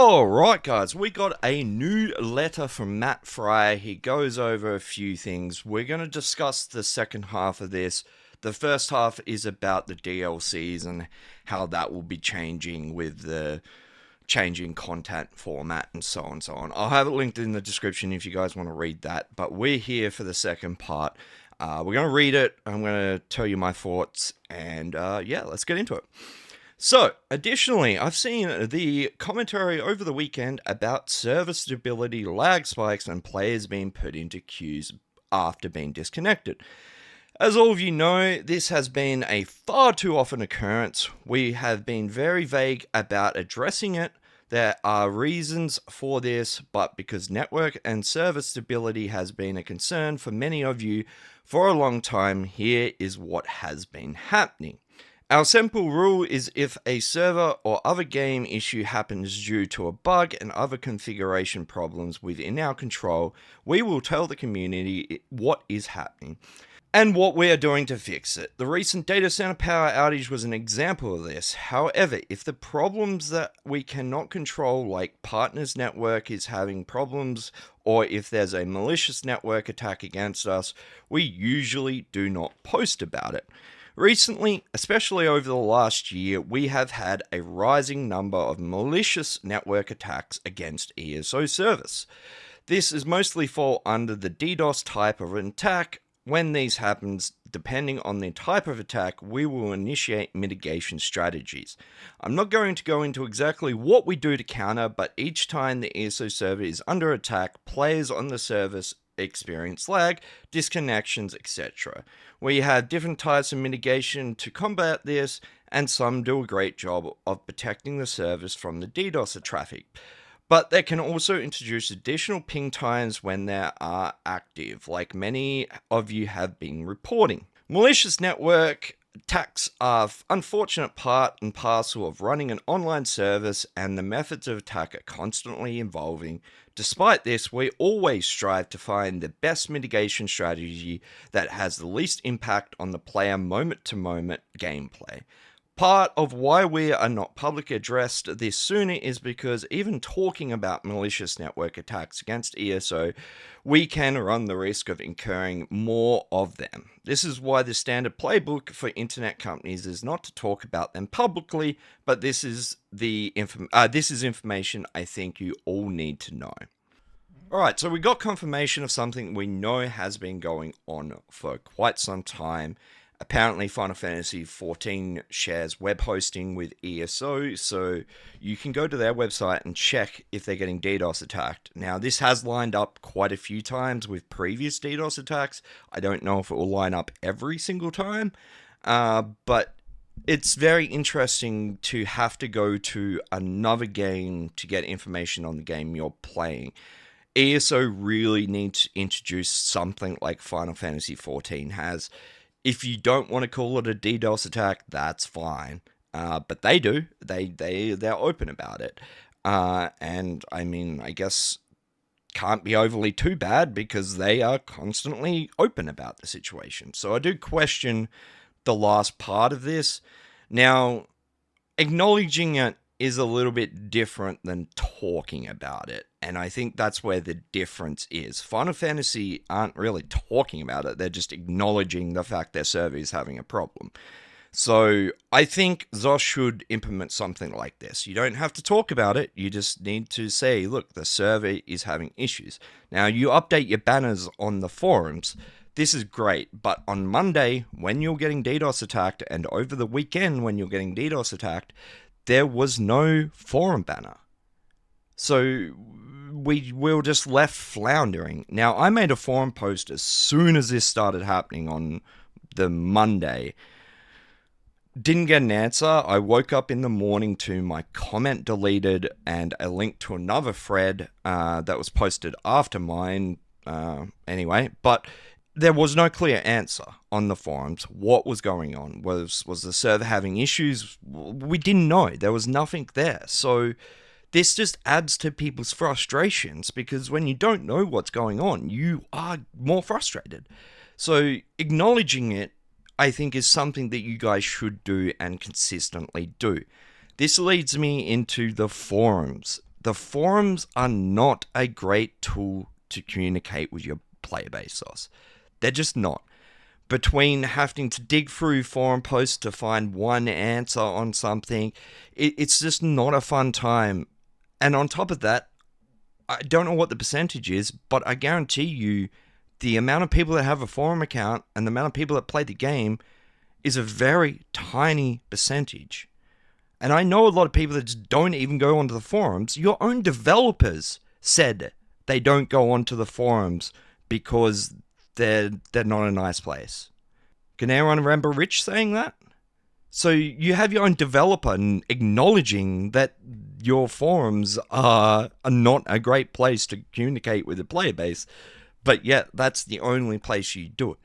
Alright guys, we got a new letter from Matt Fryer. He goes over a few things. We're going to discuss the second half of this. The first half is about the DLCs and how that will be changing with the changing content format and so on and so on. I'll have it linked in the description if you guys want to read that. But we're here for the second part. We're going to read it. I'm going to tell you my thoughts. And yeah, let's get into it. So, additionally, I've seen the commentary over the weekend about server stability, lag spikes, and players being put into queues after being disconnected. As all of you know, this has been a far too often occurrence. We have been very vague about addressing it. There are reasons for this, but because network and server stability has been a concern for many of you for a long time, here is what has been happening. Our simple rule is if a server or other game issue happens due to a bug and other configuration problems within our control, we will tell the community what is happening and what we are doing to fix it. The recent data center power outage was an example of this. However, if the problems that we cannot control, like partners' network is having problems, or if there's a malicious network attack against us, we usually do not post about it. Recently, especially over the last year, we have had a rising number of malicious network attacks against ESO service. This is mostly fall under the DDoS type of attack. When these happens, depending on the type of attack, we will initiate mitigation strategies. I'm not going to go into exactly what we do to counter, but each time the ESO server is under attack, players on the service experience lag, disconnections, etc. We have different types of mitigation to combat this, and some do a great job of protecting the service from the DDoS traffic. But they can also introduce additional ping times when they are active, like many of you have been reporting. Malicious network attacks are an unfortunate part and parcel of running an online service, and the methods of attack are constantly evolving. Despite this, we always strive to find the best mitigation strategy that has the least impact on the player moment-to-moment gameplay. Part of why we are not publicly addressed this sooner is because even talking about malicious network attacks against ESO, we can run the risk of incurring more of them. This is why the standard playbook for internet companies is not to talk about them publicly, but this is information I think you all need to know. Alright, so we got confirmation of something we know has been going on for quite some time. Apparently, Final Fantasy XIV shares web hosting with ESO, so you can go to their website and check if they're getting DDoS attacked. Now, this has lined up quite a few times with previous DDoS attacks. I don't know if it will line up every single time, but it's very interesting to have to go to another game to get information on the game you're playing. ESO really needs to introduce something like Final Fantasy XIV has. If you don't want to call it a DDoS attack, that's fine. But they do. They're open about it. And I mean, I guess can't be overly too bad because they are constantly open about the situation. So I do question the last part of this. Now, acknowledging it is a little bit different than talking about it. And I think that's where the difference is. Final Fantasy aren't really talking about it. They're just acknowledging the fact their server is having a problem. So I think ZOS should implement something like this. You don't have to talk about it. You just need to say, look, the server is having issues. Now, you update your banners on the forums. This is great. But on Monday, when you're getting DDoS attacked, and over the weekend when you're getting DDoS attacked, there was no forum banner. So we were just left floundering. Now, I made a forum post as soon as this started happening on the Monday. Didn't get an answer. I woke up in the morning to my comment deleted and a link to another thread that was posted after mine. Anyway, but there was no clear answer on the forums. What was going on? Was the server having issues? We didn't know. There was nothing there. So this just adds to people's frustrations because when you don't know what's going on, you are more frustrated. So acknowledging it, I think, is something that you guys should do and consistently do. This leads me into the forums. The forums are not a great tool to communicate with your player base, Sauce. They're just not. Between having to dig through forum posts to find one answer on something, it's just not a fun time. And on top of that, I don't know what the percentage is, but I guarantee you the amount of people that have a forum account and the amount of people that play the game is a very tiny percentage. And I know a lot of people that just don't even go onto the forums. Your own developers said they don't go onto the forums because they're not a nice place. Can anyone remember Rich saying that? So you have your own developer acknowledging that your forums are not a great place to communicate with the player base, but yet that's the only place you do it.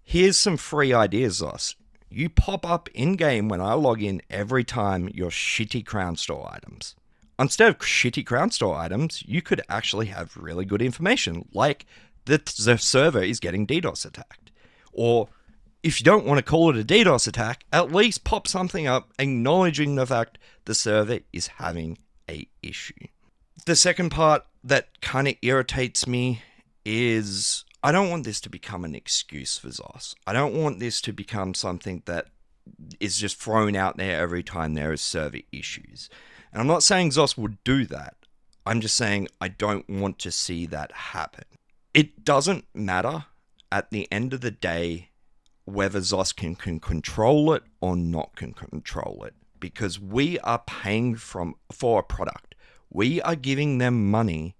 Here's some free ideas, Zoss. You pop up in-game when I log in every time your shitty Crown Store items. Instead of shitty Crown Store items, you could actually have really good information, like that the server is getting DDoS attacked. Or if you don't want to call it a DDoS attack, at least pop something up acknowledging the fact the server is having a issue. The second part that kind of irritates me is I don't want this to become an excuse for Zoss. I don't want this to become something that is just thrown out there every time there is server issues. And I'm not saying Zoss would do that. I'm just saying I don't want to see that happen. It doesn't matter at the end of the day whether Zoss can control it or not can control it, because we are paying for a product. We are giving them money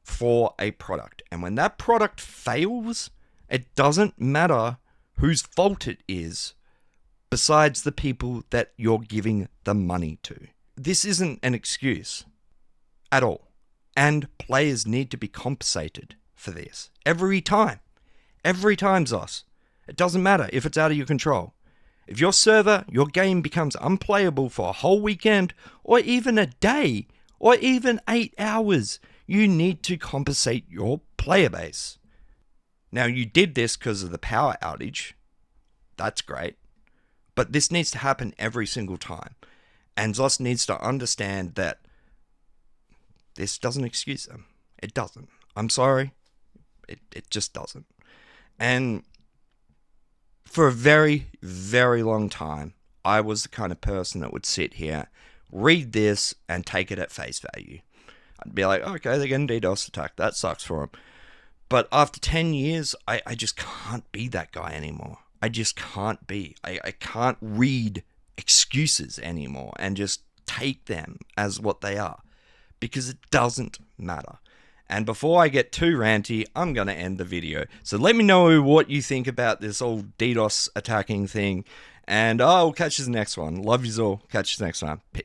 for a product. And when that product fails, it doesn't matter whose fault it is, besides the people that you're giving the money to. This isn't an excuse at all. And players need to be compensated for this. Every time. Every time, Zoss. It doesn't matter if it's out of your control. If your server, your game becomes unplayable for a whole weekend, or even a day, or even 8 hours, you need to compensate your player base. Now, you did this because of the power outage. That's great. But this needs to happen every single time. And Zoss needs to understand that this doesn't excuse them. It doesn't. I'm sorry. It just doesn't. And for a very, very long time, I was the kind of person that would sit here, read this, and take it at face value. I'd be like, okay, they're getting DDoS attacked. That sucks for them. But after 10 years, I just can't be that guy anymore. I just can't be. I can't read excuses anymore and just take them as what they are, because it doesn't matter. And before I get too ranty, I'm going to end the video. So let me know what you think about this old DDoS attacking thing. And I'll catch you in the next one. Love yous all. Catch you next time. Peace.